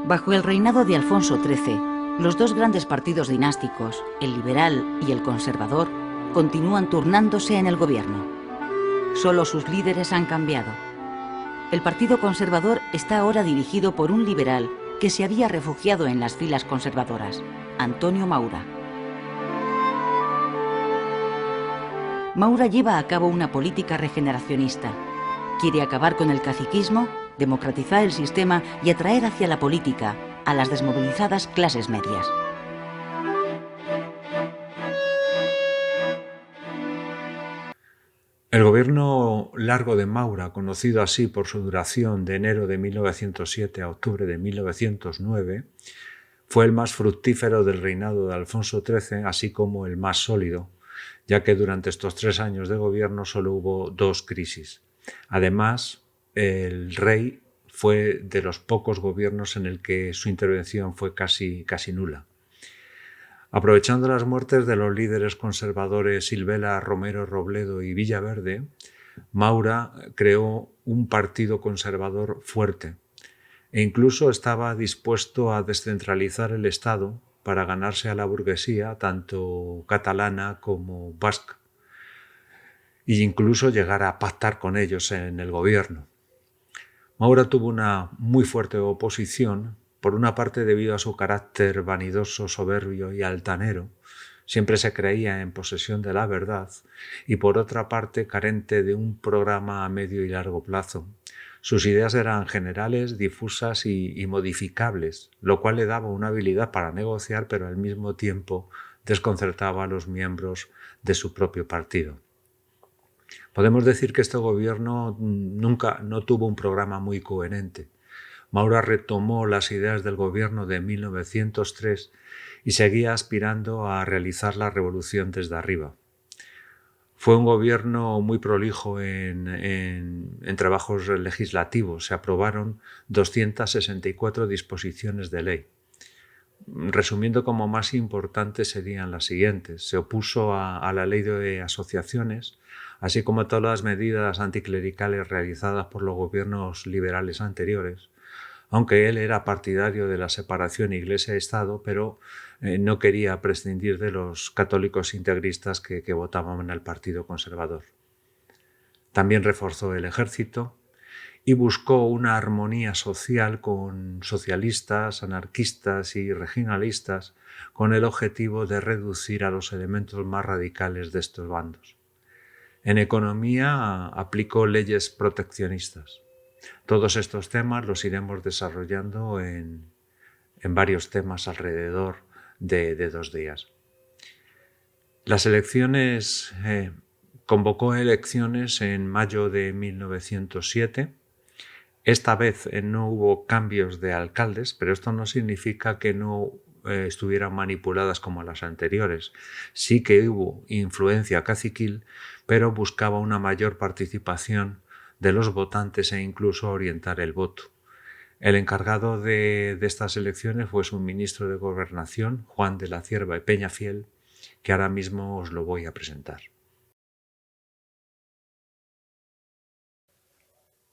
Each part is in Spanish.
Bajo el reinado de Alfonso XIII, los dos grandes partidos dinásticos, el liberal y el conservador, continúan turnándose en el gobierno. Solo sus líderes han cambiado. El Partido Conservador está ahora dirigido por un liberal que se había refugiado en las filas conservadoras, Antonio Maura. Maura lleva a cabo una política regeneracionista. Quiere acabar con el caciquismo, democratizar el sistema y atraer hacia la política a las desmovilizadas clases medias. El gobierno largo de Maura, conocido así por su duración de enero de 1907 a octubre de 1909, fue el más fructífero del reinado de Alfonso XIII, así como el más sólido, ya que durante estos 3 años de gobierno solo hubo 2 crisis. Además, el rey fue de los pocos gobiernos en el que su intervención fue casi nula. Aprovechando las muertes de los líderes conservadores Silvela, Romero, Robledo y Villaverde, Maura creó un partido conservador fuerte e incluso estaba dispuesto a descentralizar el Estado para ganarse a la burguesía, tanto catalana como vasca, e incluso llegar a pactar con ellos en el gobierno. Maura tuvo una muy fuerte oposición, por una parte debido a su carácter vanidoso, soberbio y altanero, siempre se creía en posesión de la verdad, y por otra parte carente de un programa a medio y largo plazo. Sus ideas eran generales, difusas y modificables, lo cual le daba una habilidad para negociar, pero al mismo tiempo desconcertaba a los miembros de su propio partido. Podemos decir que este gobierno nunca no tuvo un programa muy coherente. Maura retomó las ideas del gobierno de 1903 y seguía aspirando a realizar la revolución desde arriba. Fue un gobierno muy prolijo en trabajos legislativos. Se aprobaron 264 disposiciones de ley. Resumiendo, como más importantes serían las siguientes. Se opuso a la ley de asociaciones, así como a todas las medidas anticlericales realizadas por los gobiernos liberales anteriores, aunque él era partidario de la separación Iglesia-Estado, pero no quería prescindir de los católicos integristas que votaban al Partido Conservador. También reforzó el ejército y buscó una armonía social con socialistas, anarquistas y regionalistas, con el objetivo de reducir a los elementos más radicales de estos bandos. En economía aplicó leyes proteccionistas. Todos estos temas los iremos desarrollando en varios temas alrededor de 2 días. Las elecciones, convocó elecciones en mayo de 1907. Esta vez no hubo cambios de alcaldes, pero esto no significa que no estuvieran manipuladas como las anteriores. Sí que hubo influencia caciquil, pero buscaba una mayor participación de los votantes e incluso orientar el voto. El encargado de estas elecciones fue su ministro de Gobernación, Juan de la Cierva y Peñafiel, que ahora mismo os lo voy a presentar.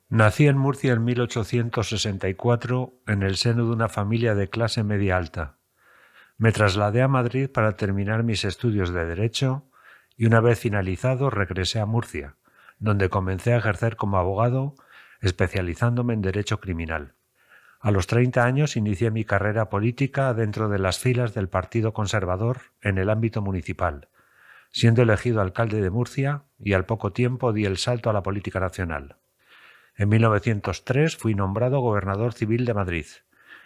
Nací en Murcia en 1864 en el seno de una familia de clase media alta. Me trasladé a Madrid para terminar mis estudios de Derecho y una vez finalizado regresé a Murcia, donde comencé a ejercer como abogado, especializándome en Derecho Criminal. A los 30 años inicié mi carrera política dentro de las filas del Partido Conservador en el ámbito municipal, siendo elegido alcalde de Murcia y al poco tiempo di el salto a la política nacional. En 1903 fui nombrado gobernador civil de Madrid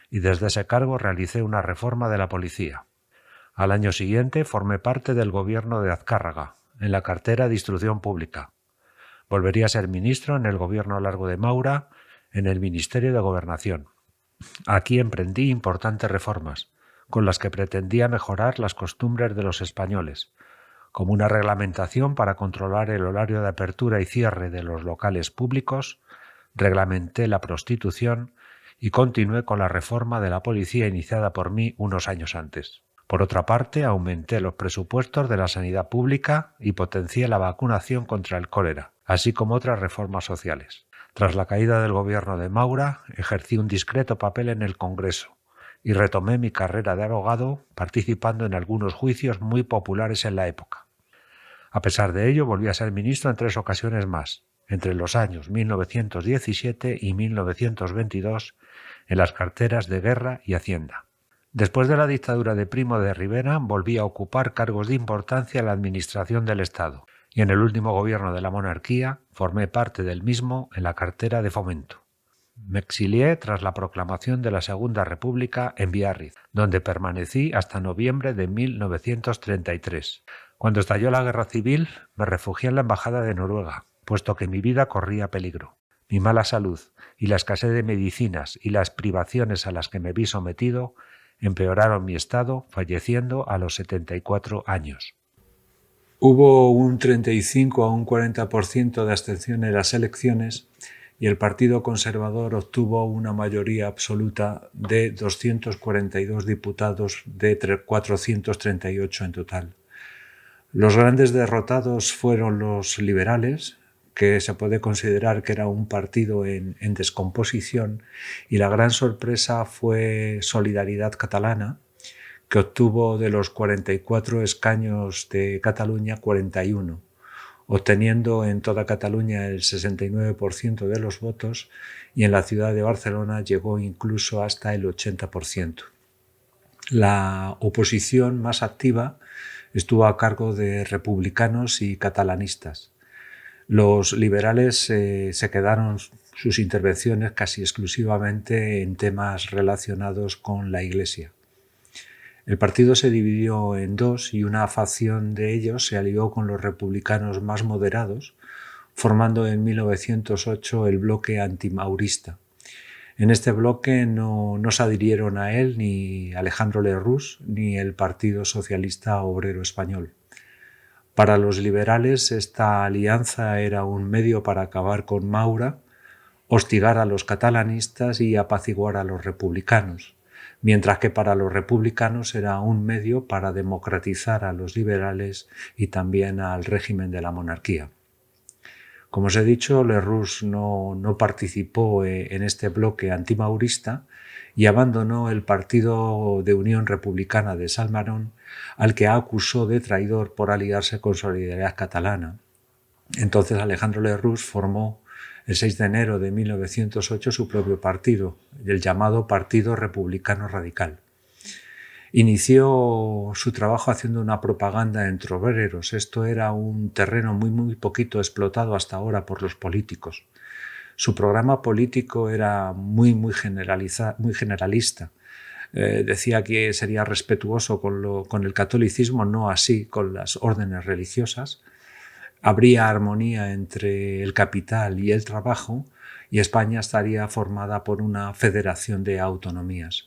y desde ese cargo realicé una reforma de la policía. Al año siguiente formé parte del gobierno de Azcárraga, en la cartera de Instrucción Pública. Volvería a ser ministro en el gobierno largo de Maura, en el Ministerio de Gobernación. Aquí emprendí importantes reformas, con las que pretendía mejorar las costumbres de los españoles, como una reglamentación para controlar el horario de apertura y cierre de los locales públicos, reglamenté la prostitución y continué con la reforma de la policía iniciada por mí unos años antes. Por otra parte, aumenté los presupuestos de la sanidad pública y potencié la vacunación contra el cólera, así como otras reformas sociales. Tras la caída del gobierno de Maura, ejercí un discreto papel en el Congreso, y retomé mi carrera de abogado participando en algunos juicios muy populares en la época. A pesar de ello, volví a ser ministro en 3 ocasiones más, entre los años 1917 y 1922, en las carteras de Guerra y Hacienda. Después de la dictadura de Primo de Rivera, volví a ocupar cargos de importancia en la administración del Estado, y en el último gobierno de la monarquía formé parte del mismo en la cartera de Fomento. Me exilié tras la proclamación de la Segunda República en Biarritz, donde permanecí hasta noviembre de 1933. Cuando estalló la guerra civil, me refugié en la embajada de Noruega, puesto que mi vida corría peligro. Mi mala salud y la escasez de medicinas y las privaciones a las que me vi sometido empeoraron mi estado, falleciendo a los 74 años. Hubo un 35 a un 40% de abstención en las elecciones y el Partido Conservador obtuvo una mayoría absoluta de 242 diputados de 438 en total. Los grandes derrotados fueron los liberales, que se puede considerar que era un partido en descomposición, y la gran sorpresa fue Solidaridad Catalana, que obtuvo de los 44 escaños de Cataluña 41, obteniendo en toda Cataluña el 69% de los votos y en la ciudad de Barcelona llegó incluso hasta el 80%. La oposición más activa estuvo a cargo de republicanos y catalanistas. Los liberales se quedaron sus intervenciones casi exclusivamente en temas relacionados con la Iglesia. El partido se dividió en dos y una facción de ellos se alió con los republicanos más moderados, formando en 1908 el bloque antimaurista. En este bloque no se adhirieron a él ni Alejandro Lerroux ni el Partido Socialista Obrero Español. Para los liberales esta alianza era un medio para acabar con Maura, hostigar a los catalanistas y apaciguar a los republicanos, mientras que para los republicanos era un medio para democratizar a los liberales y también al régimen de la monarquía. Como os he dicho, Lerroux no participó en este bloque antimaurista y abandonó el Partido de Unión Republicana de Salmerón, al que acusó de traidor por aliarse con Solidaridad Catalana. Entonces Alejandro Lerroux formó el 6 de enero de 1908 su propio partido, el llamado Partido Republicano Radical. Inició su trabajo haciendo una propaganda entre obreros. Esto era un terreno muy poquito explotado hasta ahora por los políticos. Su programa político era muy generalista. Decía que sería respetuoso con el catolicismo, no así con las órdenes religiosas. Habría armonía entre el capital y el trabajo y España estaría formada por una federación de autonomías.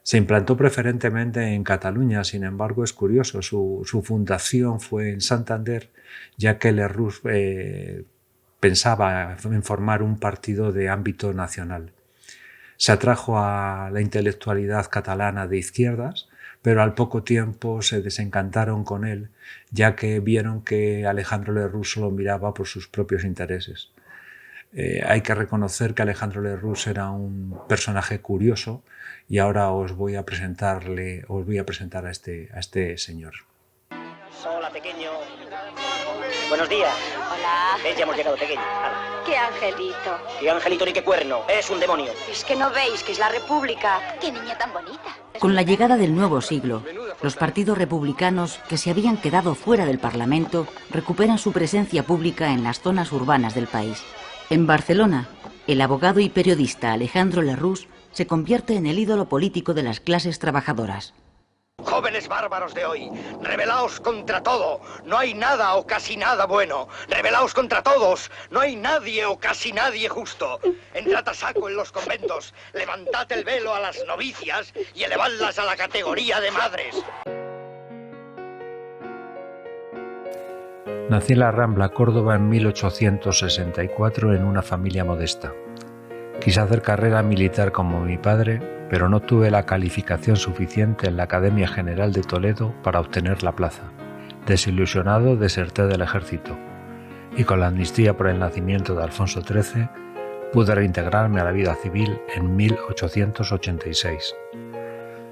Se implantó preferentemente en Cataluña, sin embargo es curioso, su fundación fue en Santander, ya que Lerroux pensaba en formar un partido de ámbito nacional. Se atrajo a la intelectualidad catalana de izquierdas, pero al poco tiempo se desencantaron con él, ya que vieron que Alejandro Lerroux solo miraba por sus propios intereses. Hay que reconocer que Alejandro Lerroux era un personaje curioso y ahora os voy a presentar a este señor. Hola, pequeño. Buenos días. Hola. ¿Ves? Ya hemos llegado, pequeño. Hala. ¡Qué angelito! ¡Qué angelito ni qué cuerno! Es un demonio. Es que no veis que es la República. ¡Qué niña tan bonita! Con la llegada del nuevo siglo, los partidos republicanos que se habían quedado fuera del Parlamento recuperan su presencia pública en las zonas urbanas del país. En Barcelona, el abogado y periodista Alejandro Lerroux se convierte en el ídolo político de las clases trabajadoras. Jóvenes bárbaros de hoy, rebelaos contra todo. No hay nada o casi nada bueno. Rebelaos contra todos. No hay nadie o casi nadie justo. Entrad a saco en los conventos. Levantad el velo a las novicias y elevadlas a la categoría de madres. Nací en la Rambla, Córdoba, en 1864 en una familia modesta. Quise hacer carrera militar como mi padre, pero no tuve la calificación suficiente en la Academia General de Toledo para obtener la plaza. Desilusionado, deserté del ejército y con la amnistía por el nacimiento de Alfonso XIII pude reintegrarme a la vida civil en 1886.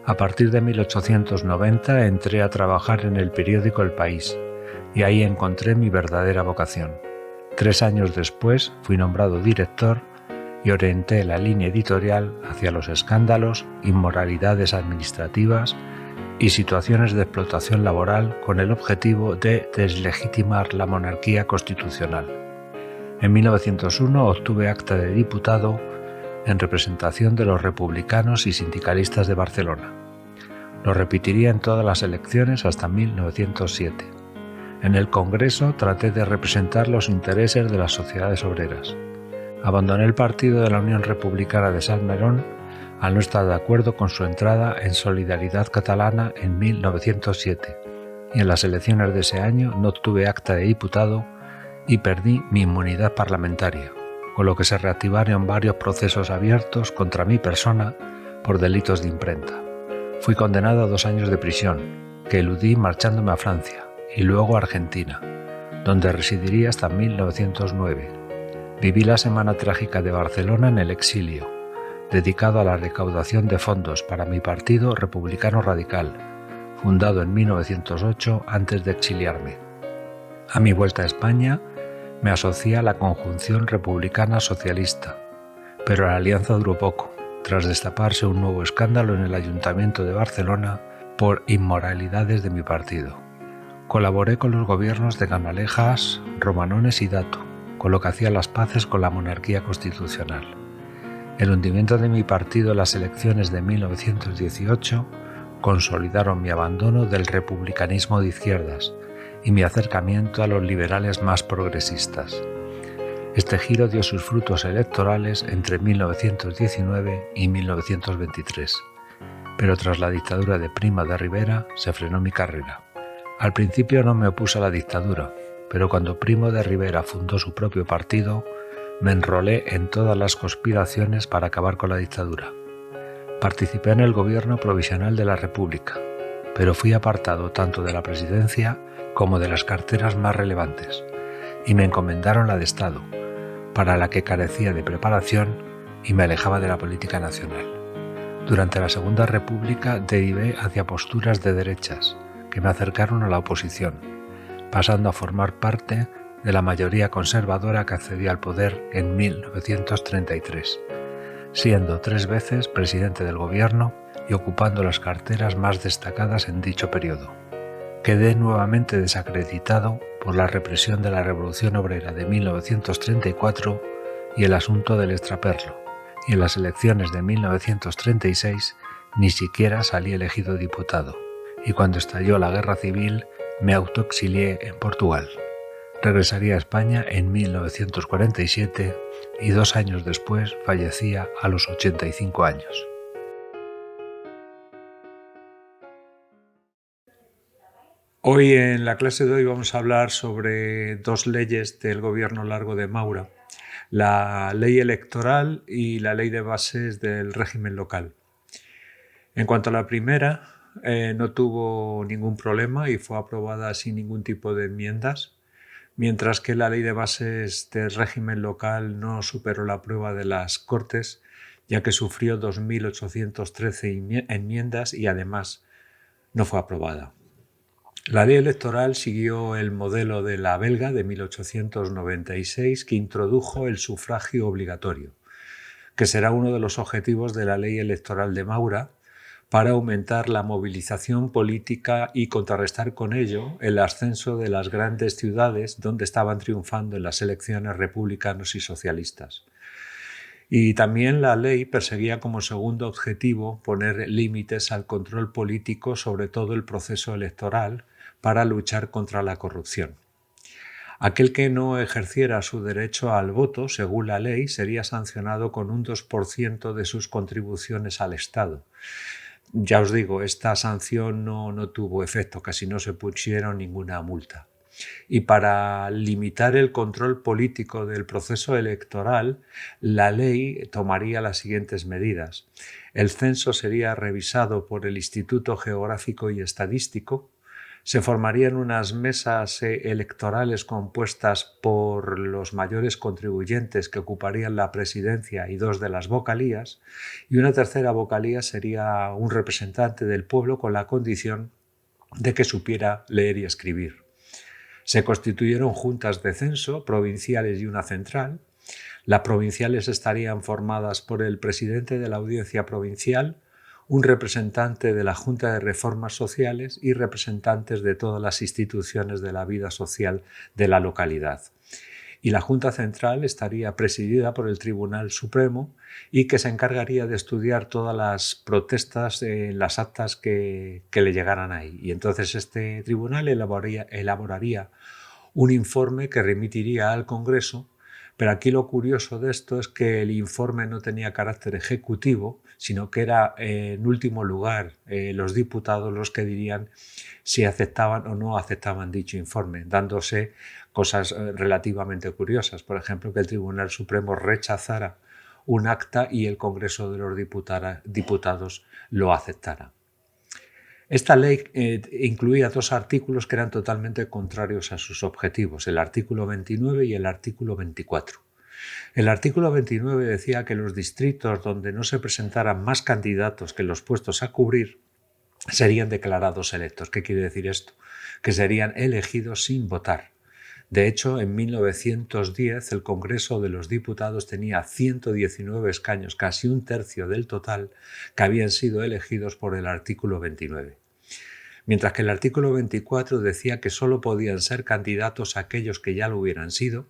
A partir de 1890 entré a trabajar en el periódico El País y ahí encontré mi verdadera vocación. 3 años después fui nombrado director y orienté la línea editorial hacia los escándalos, inmoralidades administrativas y situaciones de explotación laboral con el objetivo de deslegitimar la monarquía constitucional. En 1901 obtuve acta de diputado en representación de los republicanos y sindicalistas de Barcelona. Lo repetiría en todas las elecciones hasta 1907. En el Congreso traté de representar los intereses de las sociedades obreras. Abandoné el partido de la Unión Republicana de Salmerón al no estar de acuerdo con su entrada en Solidaridad Catalana en 1907, y en las elecciones de ese año no obtuve acta de diputado y perdí mi inmunidad parlamentaria, con lo que se reactivaron varios procesos abiertos contra mi persona por delitos de imprenta. Fui condenado a 2 años de prisión, que eludí marchándome a Francia y luego a Argentina, donde residiría hasta 1909. Viví la Semana Trágica de Barcelona en el exilio, dedicado a la recaudación de fondos para mi partido republicano radical, fundado en 1908 antes de exiliarme. A mi vuelta a España, me asocié a la Conjunción Republicana Socialista, pero la alianza duró poco, tras destaparse un nuevo escándalo en el Ayuntamiento de Barcelona por inmoralidades de mi partido. Colaboré con los gobiernos de Canalejas, Romanones y Dato, con lo que hacía las paces con la monarquía constitucional. El hundimiento de mi partido en las elecciones de 1918 consolidaron mi abandono del republicanismo de izquierdas y mi acercamiento a los liberales más progresistas. Este giro dio sus frutos electorales entre 1919 y 1923, pero tras la dictadura de Primo de Rivera se frenó mi carrera. Al principio no me opuse a la dictadura, pero cuando Primo de Rivera fundó su propio partido, me enrolé en todas las conspiraciones para acabar con la dictadura. Participé en el gobierno provisional de la República, pero fui apartado tanto de la presidencia como de las carteras más relevantes, y me encomendaron la de Estado, para la que carecía de preparación y me alejaba de la política nacional. Durante la Segunda República derivé hacia posturas de derechas, que me acercaron a la oposición, pasando a formar parte de la mayoría conservadora que accedió al poder en 1933, siendo 3 veces presidente del gobierno y ocupando las carteras más destacadas en dicho periodo. Quedé nuevamente desacreditado por la represión de la Revolución Obrera de 1934 y el asunto del extraperlo, y en las elecciones de 1936 ni siquiera salí elegido diputado, y cuando estalló la Guerra Civil me autoexilié en Portugal. Regresaría a España en 1947 y 2 años después fallecía a los 85 años. Hoy en la clase de hoy vamos a hablar sobre 2 leyes del gobierno largo de Maura, la ley electoral y la ley de bases del régimen local. En cuanto a la primera, no tuvo ningún problema y fue aprobada sin ningún tipo de enmiendas, mientras que la ley de bases del régimen local no superó la prueba de las Cortes, ya que sufrió 2.813 enmiendas y además no fue aprobada. La ley electoral siguió el modelo de la belga de 1896, que introdujo el sufragio obligatorio, que será uno de los objetivos de la ley electoral de Maura, para aumentar la movilización política y contrarrestar con ello el ascenso de las grandes ciudades donde estaban triunfando en las elecciones republicanos y socialistas. Y también la ley perseguía como segundo objetivo poner límites al control político sobre todo el proceso electoral para luchar contra la corrupción. Aquel que no ejerciera su derecho al voto, según la ley, sería sancionado con un 2% de sus contribuciones al Estado. Ya os digo, esta sanción no tuvo efecto, casi no se pusieron ninguna multa. Y para limitar el control político del proceso electoral, la ley tomaría las siguientes medidas. El censo sería revisado por el Instituto Geográfico y Estadístico, Se formarían unas mesas electorales compuestas por los mayores contribuyentes que ocuparían la presidencia y 2 de las vocalías, y una tercera vocalía sería un representante del pueblo con la condición de que supiera leer y escribir. Se constituyeron juntas de censo, provinciales y una central. Las provinciales estarían formadas por el presidente de la Audiencia Provincial, un representante de la Junta de Reformas Sociales y representantes de todas las instituciones de la vida social de la localidad. Y la Junta Central estaría presidida por el Tribunal Supremo y que se encargaría de estudiar todas las protestas en las actas que le llegaran ahí. Y entonces este tribunal elaboraría un informe que remitiría al Congreso. Pero aquí lo curioso de esto es que el informe no tenía carácter ejecutivo, sino que era, en último lugar, los diputados los que dirían si aceptaban o no aceptaban dicho informe, dándose cosas relativamente curiosas. Por ejemplo, que el Tribunal Supremo rechazara un acta y el Congreso de los Diputados lo aceptara. Esta ley incluía 2 artículos que eran totalmente contrarios a sus objetivos, el artículo 29 y el artículo 24. El artículo 29 decía que los distritos donde no se presentaran más candidatos que los puestos a cubrir serían declarados electos. ¿Qué quiere decir esto? Que serían elegidos sin votar. De hecho, en 1910 el Congreso de los Diputados tenía 119 escaños, casi un tercio del total, que habían sido elegidos por el artículo 29. Mientras que el artículo 24 decía que solo podían ser candidatos aquellos que ya lo hubieran sido,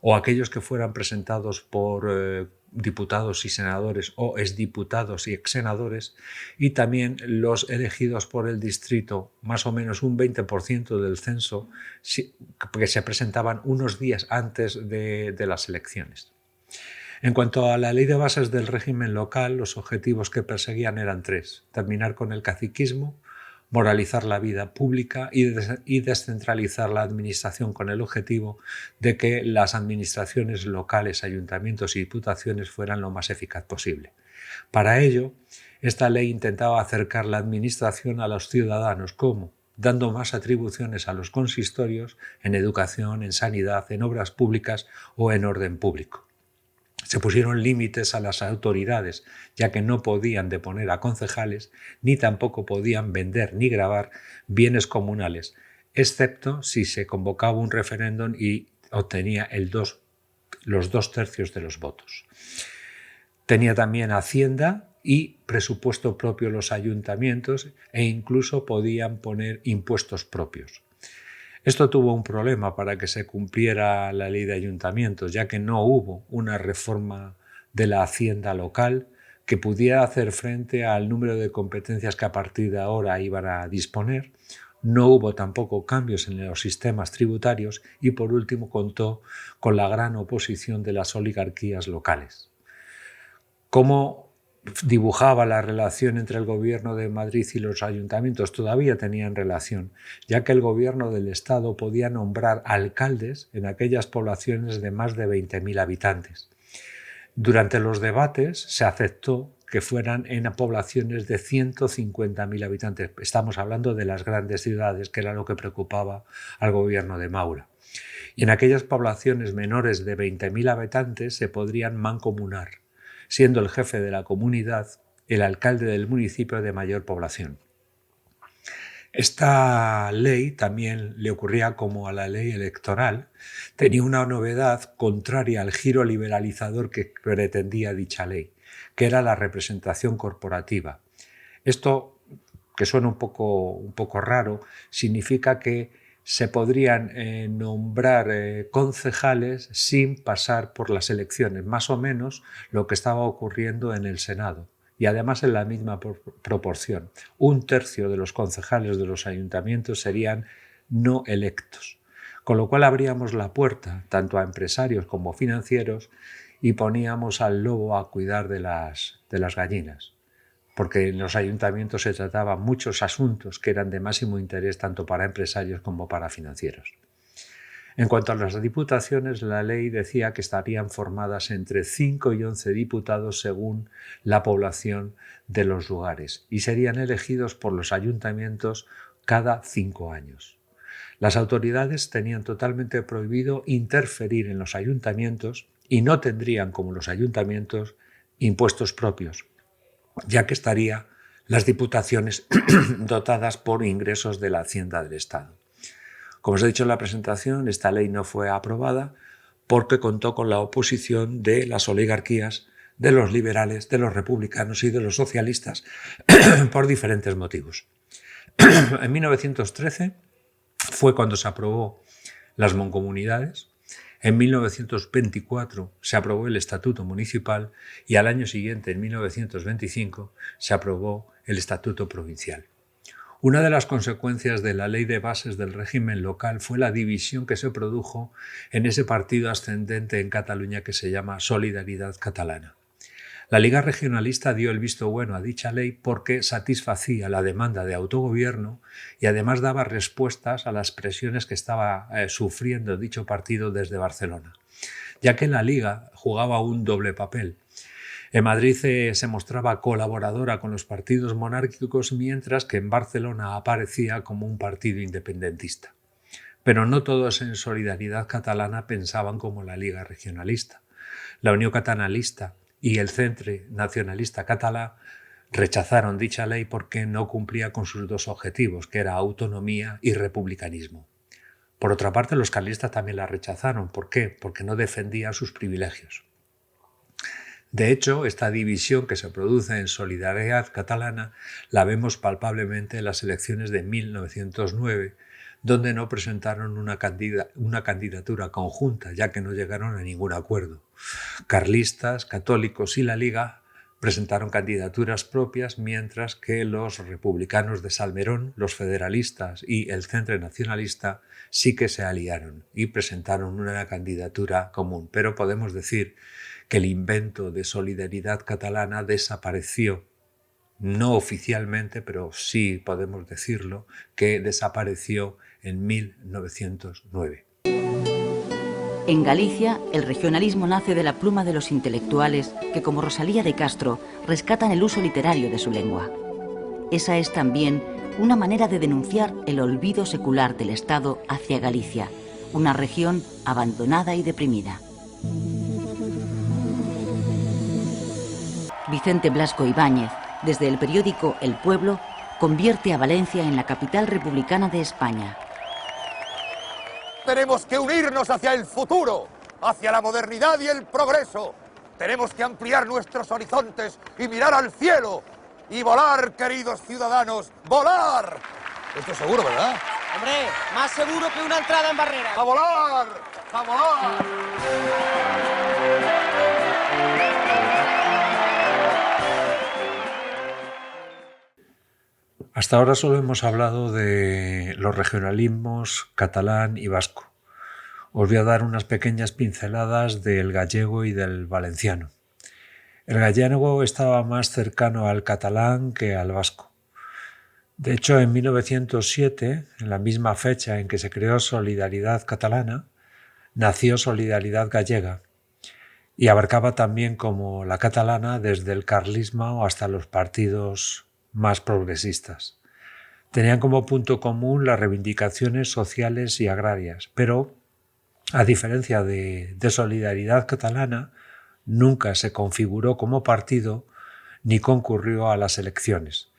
o aquellos que fueran presentados por diputados y senadores o exdiputados y exsenadores, y también los elegidos por el distrito, más o menos un 20% del censo, que se presentaban unos días antes de las elecciones. En cuanto a la ley de bases del régimen local, los objetivos que perseguían eran 3: terminar con el caciquismo, moralizar la vida pública y descentralizar la administración con el objetivo de que las administraciones locales, ayuntamientos y diputaciones fueran lo más eficaz posible. Para ello, esta ley intentaba acercar la administración a los ciudadanos, ¿cómo? Dando más atribuciones a los consistorios en educación, en sanidad, en obras públicas o en orden público. Se pusieron límites a las autoridades, ya que no podían deponer a concejales, ni tampoco podían vender ni gravar bienes comunales, excepto si se convocaba un referéndum y obtenía los 2 tercios de los votos. Tenía también hacienda y presupuesto propio los ayuntamientos e incluso podían poner impuestos propios. Esto tuvo un problema para que se cumpliera la ley de ayuntamientos, ya que no hubo una reforma de la hacienda local que pudiera hacer frente al número de competencias que a partir de ahora iban a disponer. No hubo tampoco cambios en los sistemas tributarios y, por último, contó con la gran oposición de las oligarquías locales. ¿Cómo dibujaba la relación entre el gobierno de Madrid y los ayuntamientos? Todavía tenían relación, ya que el gobierno del Estado podía nombrar alcaldes en aquellas poblaciones de más de 20.000 habitantes. Durante los debates se aceptó que fueran en poblaciones de 150.000 habitantes. Estamos hablando de las grandes ciudades, que era lo que preocupaba al gobierno de Maura. Y en aquellas poblaciones menores de 20.000 habitantes se podrían mancomunar, siendo el jefe de la comunidad el alcalde del municipio de mayor población. Esta ley también le ocurría como a la ley electoral, tenía una novedad contraria al giro liberalizador que pretendía dicha ley, que era la representación corporativa. Esto, que suena un poco raro, significa que se podrían nombrar concejales sin pasar por las elecciones, más o menos lo que estaba ocurriendo en el Senado. Y además en la misma proporción. Un tercio de los concejales de los ayuntamientos serían no electos, con lo cual abríamos la puerta tanto a empresarios como financieros y poníamos al lobo a cuidar de las gallinas, porque en los ayuntamientos se trataban muchos asuntos que eran de máximo interés tanto para empresarios como para financieros. En cuanto a las diputaciones, la ley decía que estarían formadas entre 5 y 11 diputados según la población de los lugares y serían elegidos por los ayuntamientos cada 5 años. Las autoridades tenían totalmente prohibido interferir en los ayuntamientos y no tendrían, como los ayuntamientos, impuestos propios, ya que estarían las diputaciones dotadas por ingresos de la Hacienda del Estado. Como os he dicho en la presentación, esta ley no fue aprobada porque contó con la oposición de las oligarquías, de los liberales, de los republicanos y de los socialistas por diferentes motivos. En 1913 fue cuando se aprobó las mancomunidades. En 1924 se aprobó el Estatuto Municipal y al año siguiente, en 1925, se aprobó el Estatuto Provincial. Una de las consecuencias de la Ley de Bases del régimen local fue la división que se produjo en ese partido ascendente en Cataluña que se llama Solidaridad Catalana. La Liga Regionalista dio el visto bueno a dicha ley porque satisfacía la demanda de autogobierno y además daba respuestas a las presiones que estaba sufriendo dicho partido desde Barcelona, ya que la Liga jugaba un doble papel. En Madrid se mostraba colaboradora con los partidos monárquicos, mientras que en Barcelona aparecía como un partido independentista. Pero no todos en Solidaridad Catalana pensaban como la Liga Regionalista. La Unió Catalanista y el Centre Nacionalista Català rechazaron dicha ley porque no cumplía con sus dos objetivos, que era autonomía y republicanismo. Por otra parte, los carlistas también la rechazaron. ¿Por qué? Porque no defendía sus privilegios. De hecho, esta división que se produce en Solidaridad Catalana la vemos palpablemente en las elecciones de 1909, donde no presentaron una candidatura conjunta, ya que no llegaron a ningún acuerdo. Carlistas, católicos y la Liga presentaron candidaturas propias, mientras que los republicanos de Salmerón, los federalistas y el Centre Nacionalista sí que se aliaron y presentaron una candidatura común. Pero podemos decir que el invento de Solidaridad Catalana desapareció, no oficialmente, pero sí podemos decirlo, que desapareció en 1909. En Galicia, el regionalismo nace de la pluma de los intelectuales que, como Rosalía de Castro, rescatan el uso literario de su lengua. Esa es también una manera de denunciar el olvido secular del Estado hacia Galicia, una región abandonada y deprimida. Vicente Blasco Ibáñez, desde el periódico El Pueblo, convierte a Valencia en la capital republicana de España. Tenemos que unirnos hacia el futuro, hacia la modernidad y el progreso. Tenemos que ampliar nuestros horizontes y mirar al cielo. Y volar, queridos ciudadanos, ¡volar! Esto es seguro, ¿verdad? Hombre, más seguro que una entrada en barrera. ¡A volar! ¡A volar! Hasta ahora solo hemos hablado de los regionalismos catalán y vasco. Os voy a dar unas pequeñas pinceladas del gallego y del valenciano. El gallego estaba más cercano al catalán que al vasco. De hecho, en 1907, en la misma fecha en que se creó Solidaridad Catalana, nació Solidaridad Gallega y abarcaba también como la catalana desde el carlismo hasta los partidos más progresistas. Tenían como punto común las reivindicaciones sociales y agrarias, pero a diferencia de Solidaridad Catalana, nunca se configuró como partido ni concurrió a las elecciones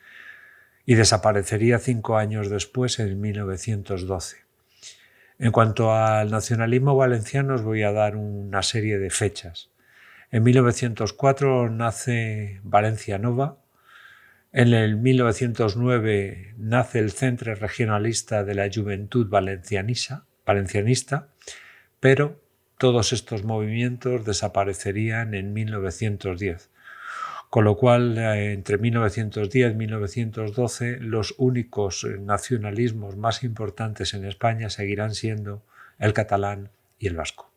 y desaparecería 5 años después, en 1912. En cuanto al nacionalismo valenciano, os voy a dar una serie de fechas. En 1904 nace Valencia Nova. En el 1909 nace el Centre Regionalista de la Juventud Valencianista, pero todos estos movimientos desaparecerían en 1910, con lo cual entre 1910 y 1912 los únicos nacionalismos más importantes en España seguirán siendo el catalán y el vasco.